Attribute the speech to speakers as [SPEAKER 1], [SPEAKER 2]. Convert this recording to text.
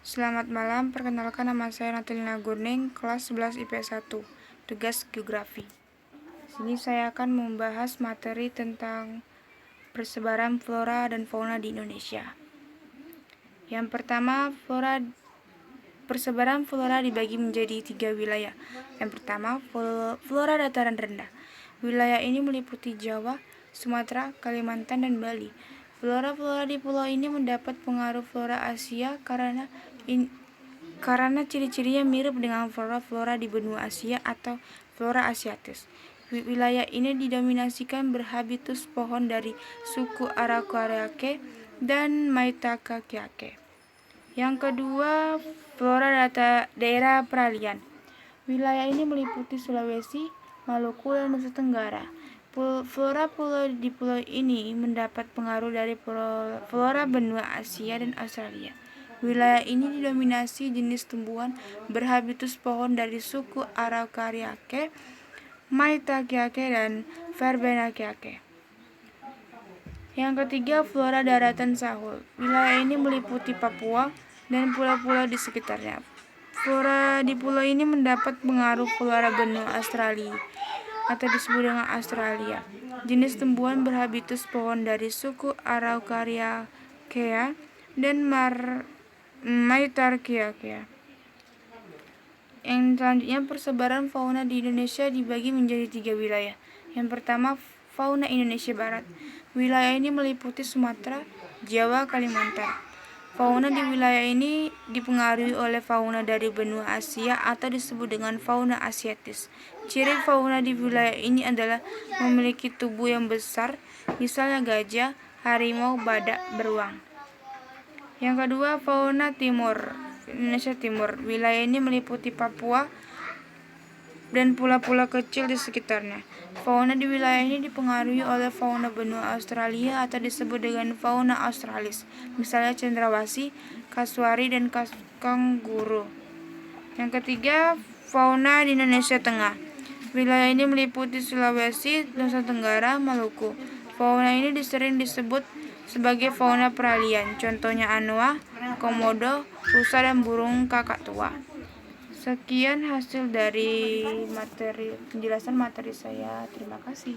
[SPEAKER 1] Selamat malam, perkenalkan nama saya Natalina Gurning, kelas 11 IPS 1, tugas geografi. Sini saya akan membahas materi tentang persebaran flora dan fauna di Indonesia. Yang pertama, persebaran flora dibagi menjadi 3 wilayah. Yang pertama, flora dataran rendah. Wilayah ini meliputi Jawa, Sumatera, Kalimantan, dan Bali. Flora di pulau ini mendapat pengaruh flora Asia karena ciri-cirinya mirip dengan flora di benua Asia atau flora asiatis. Wilayah ini didominasikan berhabitus pohon dari suku Araucariaceae dan Maitacariaceae. Yang kedua, flora daerah peralihan. Wilayah ini meliputi Sulawesi, Maluku, dan Nusa Tenggara. Flora di pulau ini mendapat pengaruh dari flora benua Asia dan Australia. Wilayah ini didominasi jenis tumbuhan berhabitus pohon dari suku Araucariaceae, Maitacariaceae, dan Verbenaceae. Yang ketiga, flora daratan Sahul. Wilayah ini meliputi Papua dan pulau-pulau di sekitarnya. Flora di pulau ini mendapat pengaruh flora benua Australia atau disebut dengan Australia. Jenis tumbuhan berhabitus pohon dari suku Araucariaceae dan Maitacariaceae. Yang selanjutnya, persebaran fauna di Indonesia dibagi menjadi 3 wilayah. Yang pertama, fauna Indonesia Barat. Wilayah ini meliputi Sumatera, Jawa, Kalimantan. Fauna di wilayah ini dipengaruhi oleh fauna dari benua Asia atau disebut dengan fauna asiatis. Ciri fauna di wilayah ini adalah memiliki tubuh yang besar, misalnya gajah, harimau, badak, beruang. Yang kedua, fauna Indonesia Timur. Wilayah ini meliputi Papua dan pulau-pulau kecil di sekitarnya. Fauna di wilayah ini dipengaruhi oleh fauna benua Australia atau disebut dengan fauna australis, misalnya cendrawasih, kasuari, dan kanguru. Yang ketiga, fauna di Indonesia Tengah. Wilayah ini meliputi Sulawesi, Nusa Tenggara, Maluku. Fauna ini sering disebut sebagai fauna peralihan, contohnya anoa, komodo, rusa, dan burung kakak tua. Sekian hasil dari penjelasan materi saya. Terima kasih.